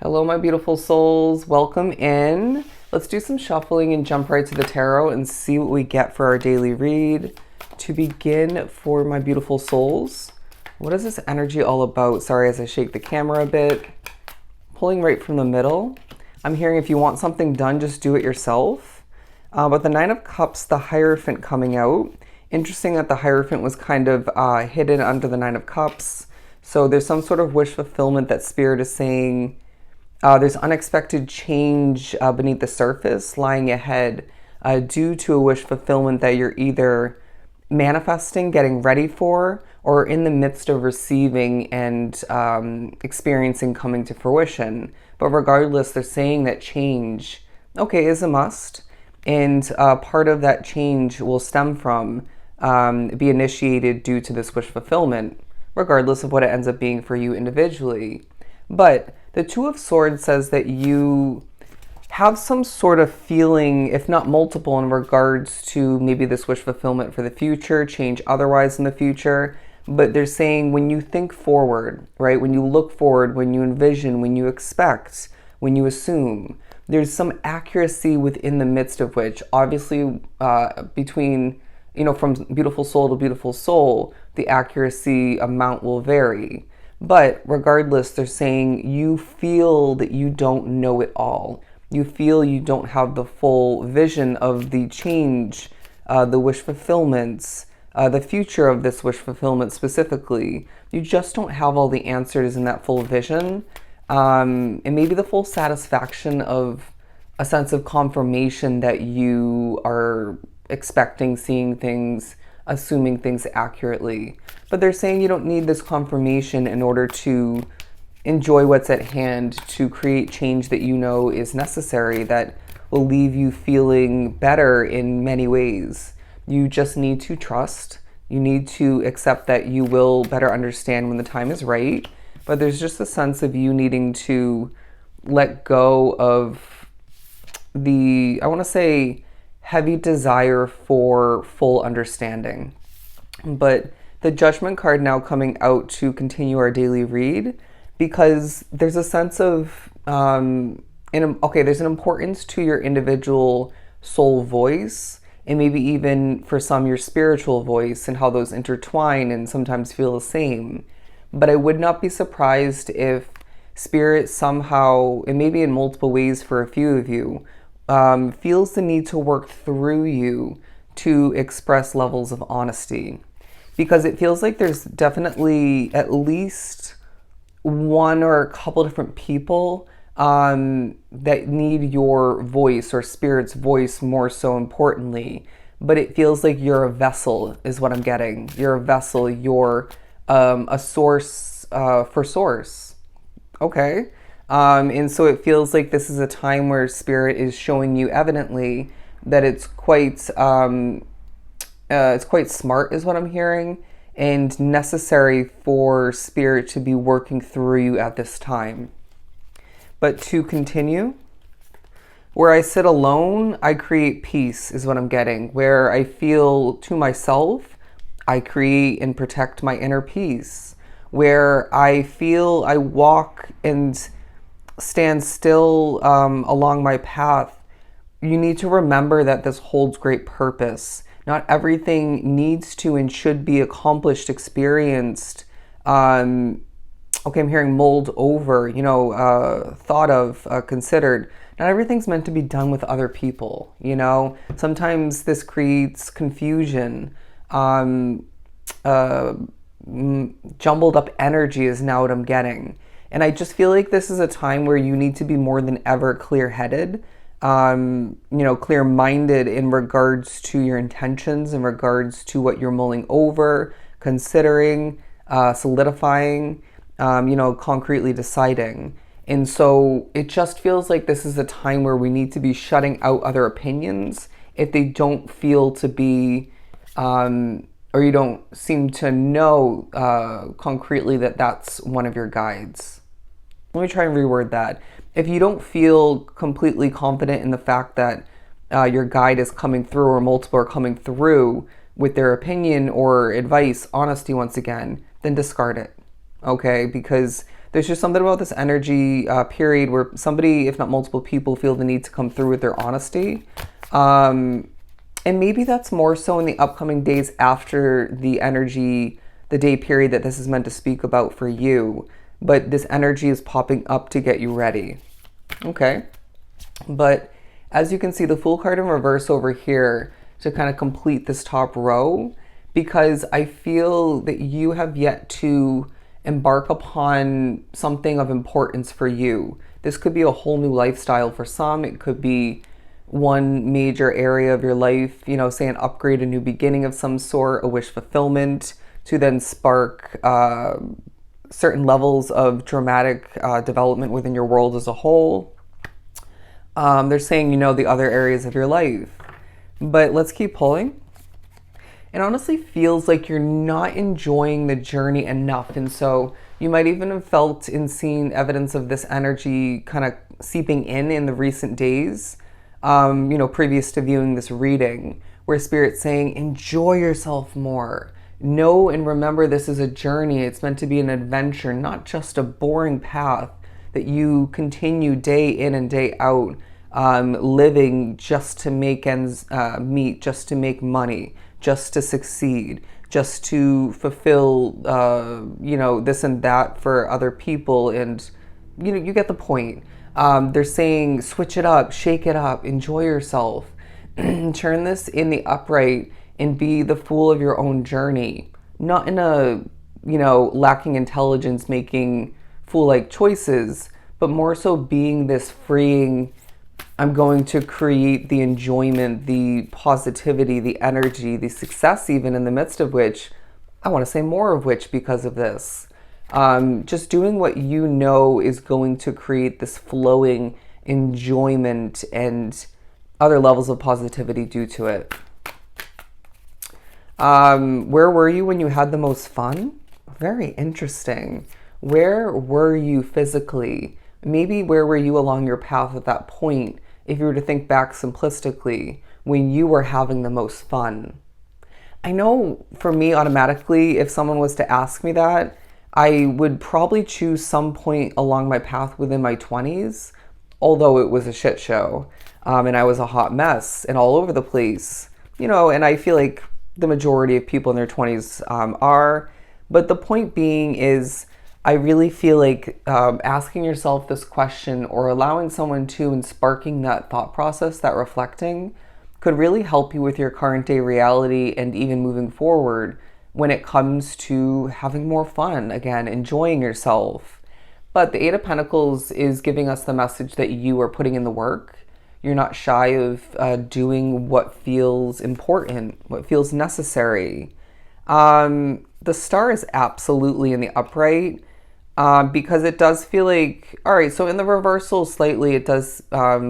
Hello, my beautiful souls. Welcome in. Let's do some shuffling and jump right to the tarot and see what we get for our daily read. To begin, for my beautiful souls, what is this energy all about? Sorry, as I shake the camera a bit. Pulling right from the middle. I'm hearing if you want something done, just do it yourself. But the Nine of Cups, the Hierophant coming out. Interesting that the Hierophant was kind of hidden under the Nine of Cups. So there's some sort of wish fulfillment that Spirit is saying. There's unexpected change beneath the surface lying ahead due to a wish fulfillment that you're either manifesting, getting ready for, or in the midst of receiving and experiencing coming to fruition. But regardless, they're saying that change, okay, is a must. And part of that change will stem from, be initiated due to this wish fulfillment, regardless of what it ends up being for you individually. But the Two of Swords says that you have some sort of feeling, if not multiple, in regards to maybe this wish fulfillment for the future, change otherwise in the future. But they're saying when you think forward, right? When you look forward, when you envision, when you expect, when you assume, there's some accuracy within the midst of which, obviously, between, from beautiful soul to beautiful soul, the accuracy amount will vary. But regardless, they're saying you feel that you don't know it all. You feel you don't have the full vision of the change, the wish fulfillments, the future of this wish fulfillment specifically. You just don't have all the answers in that full vision. And maybe the full satisfaction of a sense of confirmation that you are expecting, seeing things, assuming things accurately. But they're saying you don't need this confirmation in order to enjoy what's at hand, to create change that you know is necessary, that will leave you feeling better in many ways. You just need to trust. You need to accept that you will better understand when the time is right. But there's just a sense of you needing to let go of the, I want to say, heavy desire for full understanding. But the Judgment card now coming out to continue our daily read, because there's a sense of, there's an importance to your individual soul voice, and maybe even for some your spiritual voice, and how those intertwine and sometimes feel the same. But I would not be surprised if Spirit somehow, and maybe in multiple ways for a few of you, feels the need to work through you to express levels of honesty. Because it feels like there's definitely at least one or a couple different people that need your voice, or Spirit's voice more so importantly. But it feels like you're a vessel is what I'm getting. You're a vessel. You're a source for source. Okay. And so it feels like this is a time where Spirit is showing you evidently that it's quite smart is what I'm hearing, and necessary for Spirit to be working through you at this time. But to continue, where I sit alone, I create peace is what I'm getting. Where I feel to myself, I create and protect my inner peace. Where I feel I walk and stand still along my path, you need to remember that this holds great purpose. Not everything needs to and should be accomplished, experienced, I'm hearing mulled over, thought of, considered. Not everything's meant to be done with other people, Sometimes this creates confusion. Jumbled up energy is now what I'm getting. And I just feel like this is a time where you need to be more than ever clear-headed, clear-minded in regards to your intentions, in regards to what you're mulling over, considering, solidifying, concretely deciding. And so it just feels like this is a time where we need to be shutting out other opinions if they don't feel to be, or you don't seem to know concretely that that's one of your guides. Let me try and reword that. If you don't feel completely confident in the fact that your guide is coming through, or multiple are coming through with their opinion or advice, honesty once again, then discard it. okay? Because there's just something about this energy period where somebody, if not multiple people, feel the need to come through with their honesty. Um, and maybe that's more so in the upcoming days after the energy, the day period that this is meant to speak about for you. But this energy is popping up to get you ready. Okay. But as you can see, the Fool card in reverse over here to kind of complete this top row, because I feel that you have yet to embark upon something of importance for you. This could be a whole new lifestyle for some. It could be one major area of your life, say an upgrade, a new beginning of some sort, a wish fulfillment to then spark certain levels of dramatic development within your world as a whole. They're saying, the other areas of your life. But let's keep pulling. It honestly feels like you're not enjoying the journey enough. And so you might even have felt and seen evidence of this energy kind of seeping in the recent days, previous to viewing this reading, where Spirit's saying, enjoy yourself more. Know and remember this is a journey. It's meant to be an adventure, not just a boring path that you continue day in and day out, living just to make ends meet, just to make money, just to succeed, just to fulfill, this and that for other people. And, you get the point. They're saying, switch it up, shake it up, enjoy yourself, turn this in the upright and be the fool of your own journey. Not in a, lacking intelligence, making fool-like choices, but more so being this freeing, I'm going to create the enjoyment, the positivity, the energy, the success, even in the midst of which, I want to say more of which because of this. Just doing what you know is going to create this flowing enjoyment and other levels of positivity due to it. Where were you when you had the most fun? Very interesting. Where were you physically? Maybe where were you along your path at that point, if you were to think back simplistically, when you were having the most fun? I know for me, automatically, if someone was to ask me that, I would probably choose some point along my path within my 20s, although it was a shit show, and I was a hot mess and all over the place, and I feel like the majority of people in their 20s are. But the point being is, I really feel like asking yourself this question or allowing someone to and sparking that thought process, that reflecting, could really help you with your current day reality and even moving forward when it comes to having more fun, again, enjoying yourself. But the Eight of Pentacles is giving us the message that you are putting in the work. You're not shy of doing what feels important, what feels necessary. The Star is absolutely in the upright because it does feel like, all right, so in the reversal slightly, it does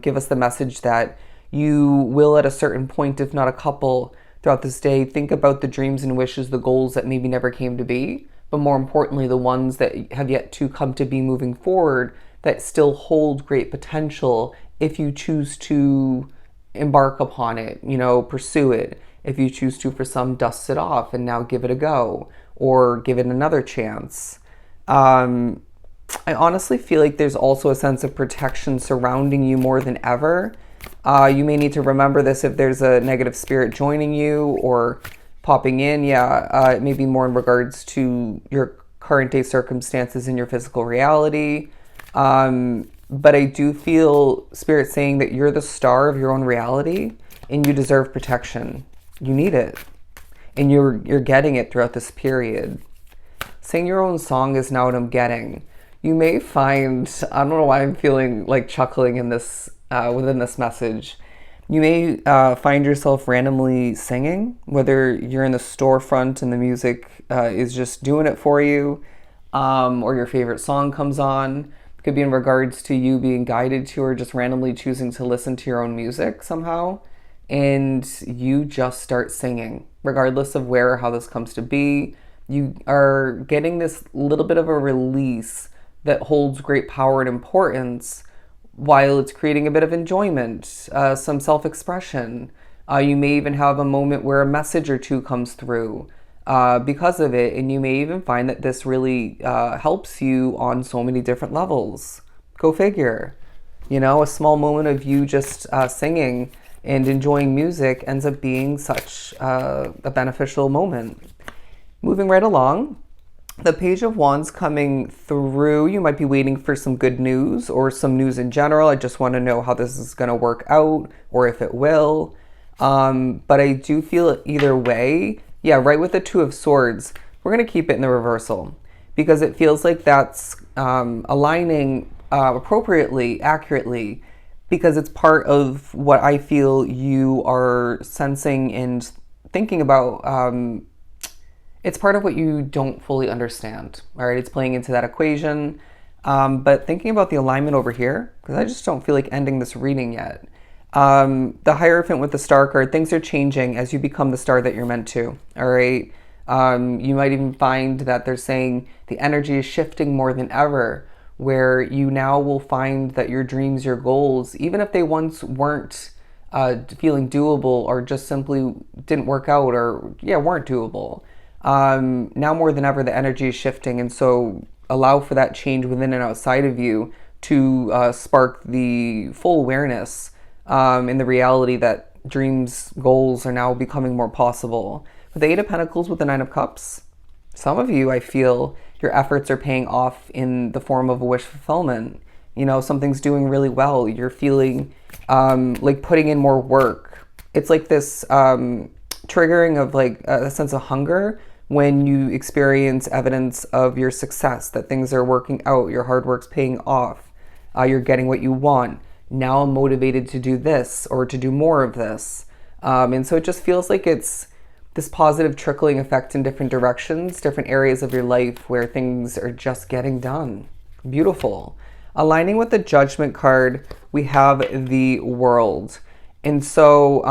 give us the message that you will at a certain point, if not a couple, throughout this day, think about the dreams and wishes, the goals that maybe never came to be, but more importantly, the ones that have yet to come to be moving forward that still hold great potential if you choose to embark upon it, pursue it. If you choose to, for some, dust it off and now give it a go or give it another chance. I honestly feel like there's also a sense of protection surrounding you more than ever. You may need to remember this if there's a negative spirit joining you or popping in. It may be more in regards to your current day circumstances in your physical reality. But I do feel Spirit saying that you're the star of your own reality and you deserve protection. You need it. And you're getting it throughout this period. Sing your own song is now what I'm getting. You may find, I don't know why I'm feeling like chuckling in this within this message. You may find yourself randomly singing, whether you're in the storefront and the music is just doing it for you, or your favorite song comes on. It could be in regards to you being guided to or just randomly choosing to listen to your own music somehow, and you just start singing, regardless of where or how this comes to be. You are getting this little bit of a release that holds great power and importance, while it's creating a bit of enjoyment, some self-expression. You may even have a moment where a message or two comes through. because of it. And you may even find that this really helps you on so many different levels. Go figure. You know, a small moment of you just singing and enjoying music ends up being such a beneficial moment. Moving right along, the Page of Wands coming through. You might be waiting for some good news or some news in general. I just want to know how this is going to work out or if it will. But I do feel either way. Yeah, right with the Two of Swords, we're going to keep it in the reversal because it feels like that's aligning appropriately, accurately, because it's part of what I feel you are sensing and thinking about. It's part of what you don't fully understand. All right, it's playing into that equation. But thinking about the alignment over here, because I just don't feel like ending this reading yet. The Hierophant with the Star card, things are changing as you become the star that you're meant to. All right. You might even find that they're saying the energy is shifting more than ever, where you now will find that your dreams, your goals, even if they once weren't feeling doable or just simply didn't work out or, weren't doable. Now more than ever, the energy is shifting. And so allow for that change within and outside of you to spark the full awareness in the reality that dreams, goals are now becoming more possible. With the Eight of Pentacles with the Nine of Cups, some of you, I feel, your efforts are paying off in the form of a wish fulfillment. You know, something's doing really well. You're feeling like putting in more work. It's like this triggering of like a sense of hunger when you experience evidence of your success, that things are working out, your hard work's paying off, you're getting what you want. Now I'm motivated to do this or to do more of this. And so it just feels like it's this positive trickling effect in different directions, different areas of your life where things are just getting done. Beautiful. Aligning with the Judgment card, we have the World. And so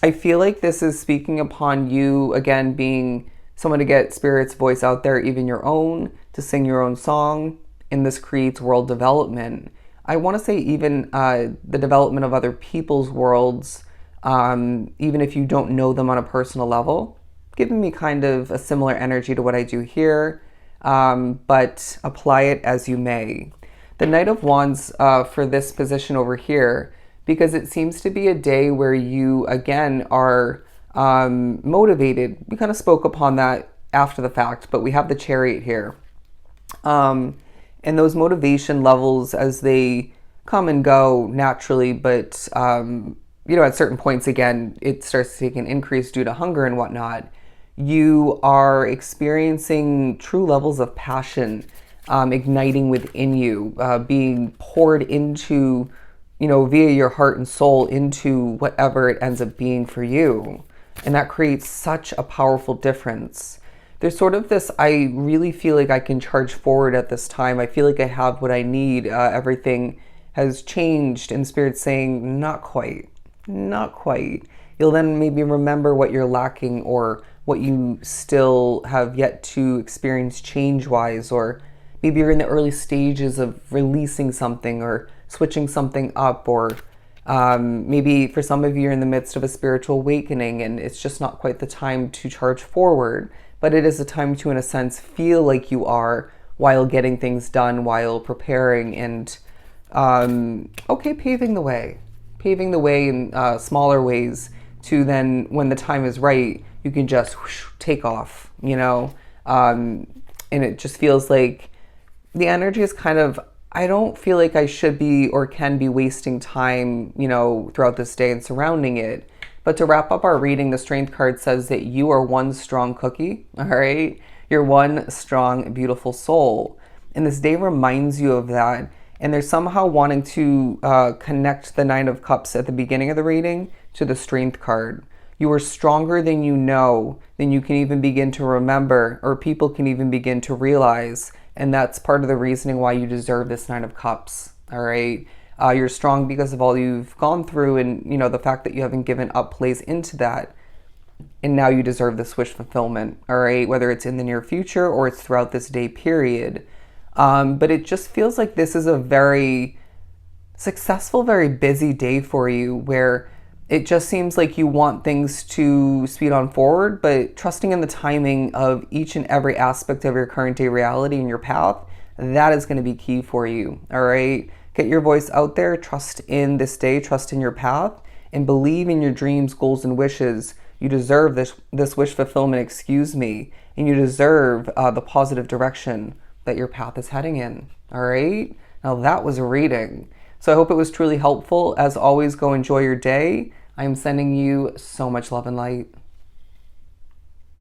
I feel like this is speaking upon you, again, being someone to get Spirit's voice out there, even your own, to sing your own song, and this creates world development. I want to say even the development of other people's worlds, even if you don't know them on a personal level, giving me kind of a similar energy to what I do here, but apply it as you may. The Knight of Wands for this position over here, because it seems to be a day where you, again, are motivated. We kind of spoke upon that after the fact, but we have the Chariot here. And those motivation levels, as they come and go naturally, but, at certain points, again, it starts to take an increase due to hunger and whatnot. You are experiencing true levels of passion igniting within you, being poured into, via your heart and soul into whatever it ends up being for you. And that creates such a powerful difference. There's sort of this, I really feel like I can charge forward at this time. I feel like I have what I need. Everything has changed, and Spirit's saying, not quite, not quite. You'll then maybe remember what you're lacking or what you still have yet to experience change-wise, or maybe you're in the early stages of releasing something or switching something up, or maybe for some of you you're in the midst of a spiritual awakening and it's just not quite the time to charge forward, but it is a time to, in a sense, feel like you are while getting things done, while preparing and, paving the way in smaller ways to then, when the time is right, you can just take off, and it just feels like the energy is kind of, I don't feel like I should be or can be wasting time, throughout this day and surrounding it. But to wrap up our reading, the Strength card says that you are one strong cookie, all right? You're one strong, beautiful soul. And this day reminds you of that. And they're somehow wanting to connect the Nine of Cups at the beginning of the reading to the Strength card. You are stronger than you know, than you can even begin to remember, or people can even begin to realize. And that's part of the reasoning why you deserve this Nine of Cups, all right? You're strong because of all you've gone through, and, the fact that you haven't given up plays into that. And now you deserve this wish fulfillment, all right? Whether it's in the near future or it's throughout this day period. But it just feels like this is a very successful, very busy day for you, where It just seems like you want things to speed on forward, but trusting in the timing of each and every aspect of your current day reality and your path, that is going to be key for you. All right. Get your voice out there, trust in this day, trust in your path, and believe in your dreams, goals, and wishes. You deserve this wish fulfillment, excuse me, and you deserve the positive direction that your path is heading in. All right. Now that was a reading. So I hope it was truly helpful. As always, go enjoy your day. I am sending you so much love and light.